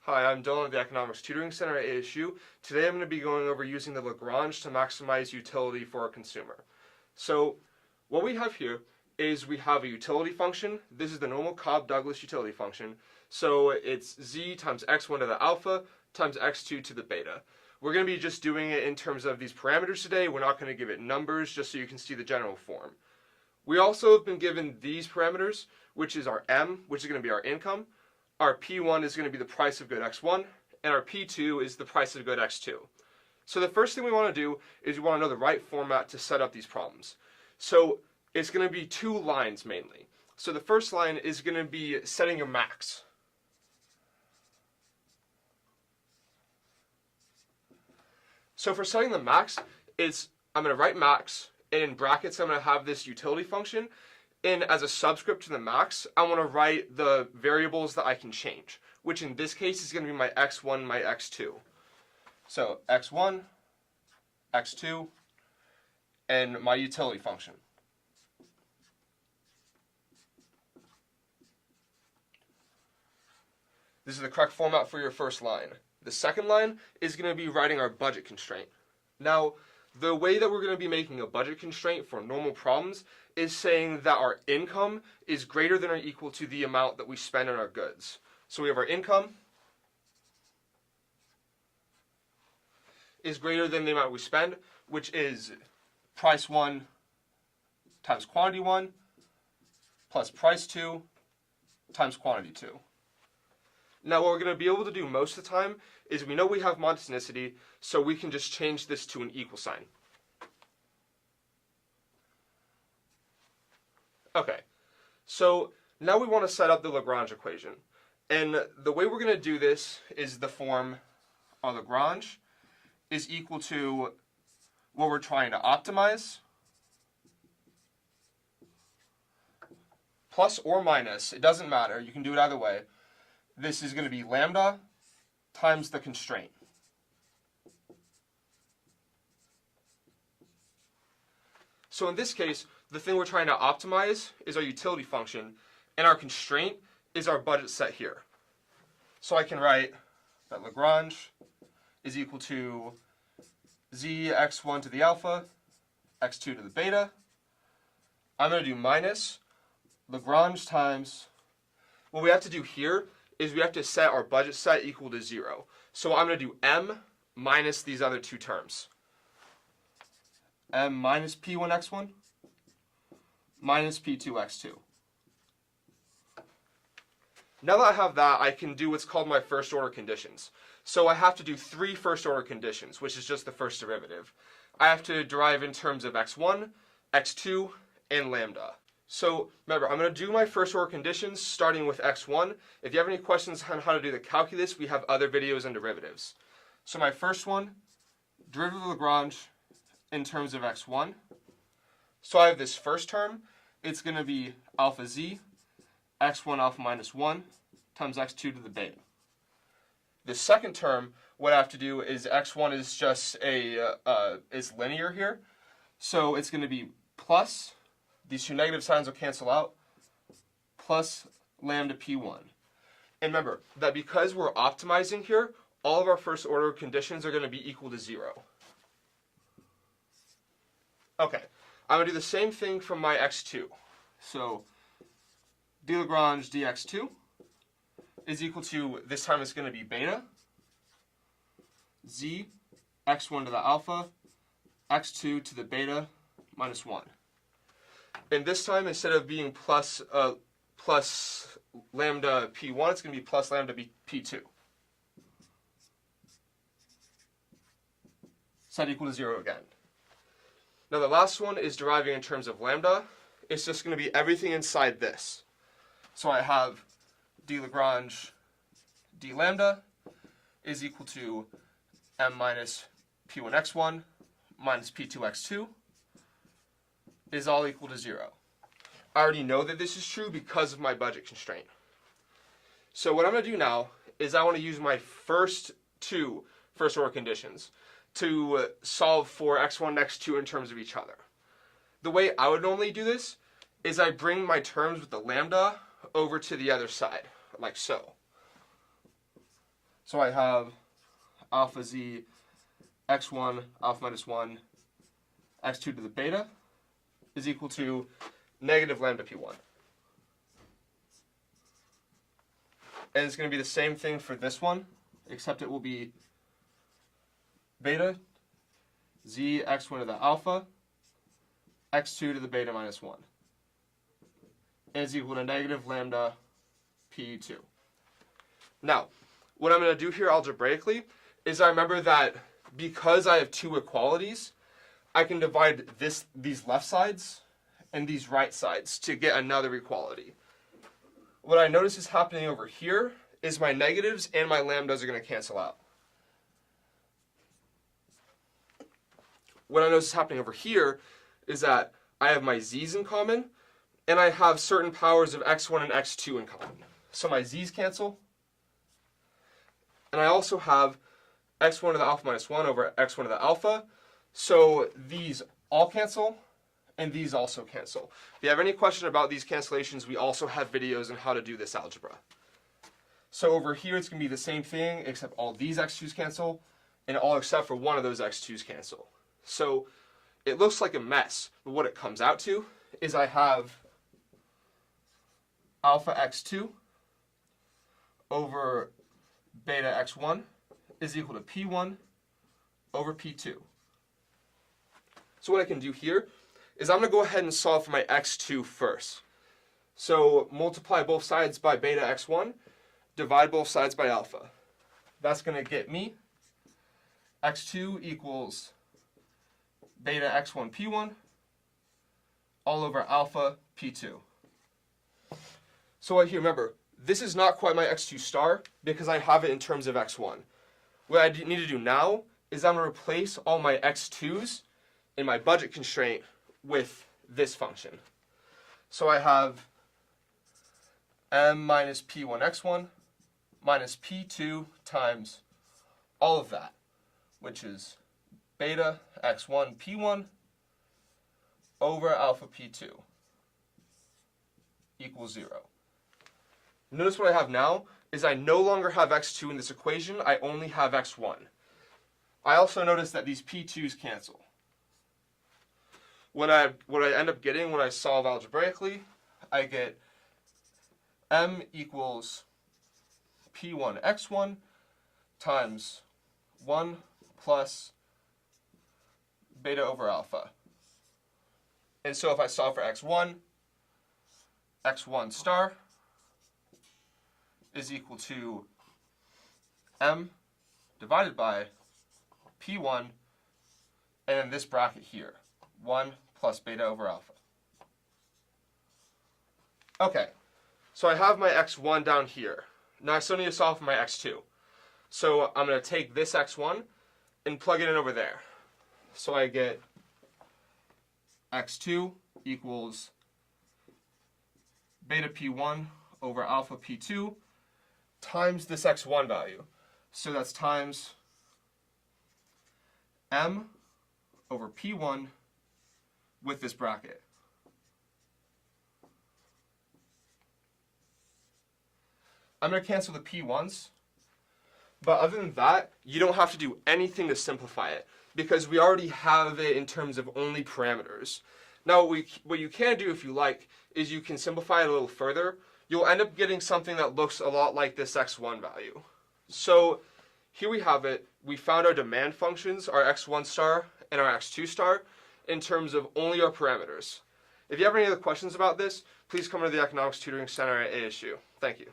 Hi, I'm Dylan at the Economics Tutoring Center at ASU. Today I'm going to be going over using the Lagrange to maximize utility for a consumer. So what we have here is we have a utility function. This is the normal Cobb-Douglas utility function. So it's z times x1 to the alpha times x2 to the beta. We're going to be just doing it in terms of these parameters today. We're not going to give it numbers just so you can see the general form. We also have been given these parameters, which is our m, which is going to be our income. Our P1 is going to be the price of good X1, and our P2 is the price of good X2. So the first thing we want to do is we want to know the right format to set up these problems. So it's going to be two lines mainly. So the first line is going to be setting your max. So for setting the max, I'm going to write max, and in brackets I'm going to have this utility function. And as a subscript to the max, I want to write the variables that I can change, which in this case is going to be my x1, my x2. So x1, x2, and my utility function. This is the correct format for your first line. The second line is going to be writing our budget constraint. Now, the way that we're going to be making a budget constraint for normal problems is saying that our income is greater than or equal to the amount that we spend on our goods. So we have our income is greater than the amount we spend, which is price 1 times quantity 1 plus price 2 times quantity 2. Now what we're going to be able to do most of the time is we know we have monotonicity, so we can just change this to an equal sign. Okay, so now we want to set up the Lagrange equation. And the way we're going to do this is the form of Lagrange is equal to what we're trying to optimize plus or minus, it doesn't matter, you can do it either way. This is going to be lambda times the constraint. So in this case, the thing we're trying to optimize is our utility function, and our constraint is our budget set here. So I can write that Lagrange is equal to z x1 to the alpha, x2 to the beta. I'm going to do minus Lagrange times, what we have to do here is we have to set our budget set equal to 0. So I'm going to do m minus these other two terms. M minus P1x1 minus P2x2. Now that I have that, I can do what's called my first order conditions. So I have to do 3 first order conditions, which is just the first derivative. I have to derive in terms of x1, x2, and lambda. So remember, I'm going to do my first order conditions starting with x1. If you have any questions on how to do the calculus, we have other videos on derivatives. So my first one, derivative of Lagrange in terms of x1. So I have this first term. It's going to be alpha z, x1 alpha minus 1 times x2 to the beta. The second term, what I have to do is x1 is just is linear here. So it's going to be plus, these two negative signs will cancel out, plus lambda p1. And remember that because we're optimizing here, all of our first order conditions are going to be equal to 0. Okay, I'm going to do the same thing from my x2. So d Lagrange dx2 is equal to, this time it's going to be beta, z, x1 to the alpha, x2 to the beta, minus 1. And this time, instead of being plus lambda p1, it's going to be plus lambda p2. Set equal to 0 again. Now the last one is deriving in terms of lambda. It's just going to be everything inside this. So I have d Lagrange d lambda is equal to m minus p1x1 minus p2x2 is all equal to 0. I already know that this is true because of my budget constraint. So what I'm going to do now is I want to use my first 2 first order conditions to solve for x1 and x2 in terms of each other. The way I would normally do this is I bring my terms with the lambda over to the other side, like so. So I have alpha z x1 alpha minus 1 x2 to the beta is equal to negative lambda p1. And it's going to be the same thing for this one, except it will be beta z x1 to the alpha x2 to the beta minus 1 is equal to negative lambda p2. Now, what I'm going to do here algebraically is I remember that because I have two equalities, I can divide these left sides and these right sides to get another equality. What I notice is happening over here is my negatives and my lambdas are going to cancel out. What I notice is happening over here is that I have my z's in common, and I have certain powers of x1 and x2 in common. So my z's cancel, and I also have x1 to the alpha minus 1 over x1 to the alpha. So these all cancel, and these also cancel. If you have any question about these cancellations, we also have videos on how to do this algebra. So over here, it's going to be the same thing, except all these x2's cancel, and all except for one of those x2's cancel. So it looks like a mess, but what it comes out to is I have alpha x2 over beta x1 is equal to p1 over p2. So what I can do here is I'm going to go ahead and solve for my x2 first. So multiply both sides by beta x1, divide both sides by alpha. That's going to get me x2 equals beta x1 p1 all over alpha p2. So right here, remember, this is not quite my x2 star because I have it in terms of x1. What I need to do now is I'm going to replace all my x2's in my budget constraint with this function. So I have m minus p1 x1 minus p2 times all of that, which is beta x1 p1 over alpha p2 equals 0. Notice what I have now is I no longer have x2 in this equation, I only have x1. I also notice that these p2's cancel. What I end up getting when I solve algebraically, I get m equals p1 x1 times 1 plus beta over alpha. And so if I solve for x1 star is equal to m divided by p1 and then this bracket here, 1 plus beta over alpha. Okay, so I have my x1 down here. Now I still need to solve for my x2. So I'm going to take this x1 and plug it in over there. So I get x2 equals beta p1 over alpha p2 times this x1 value. So that's times m over p1 with this bracket. I'm going to cancel the p1s, but other than that, you don't have to do anything to simplify it because we already have it in terms of only parameters. Now what you can do if you like is you can simplify it a little further. You'll end up getting something that looks a lot like this x1 value. So here we have it. We found our demand functions, our x1 star and our x2 star, in terms of only our parameters. If you have any other questions about this, please come to the Economics Tutoring Center at ASU. Thank you.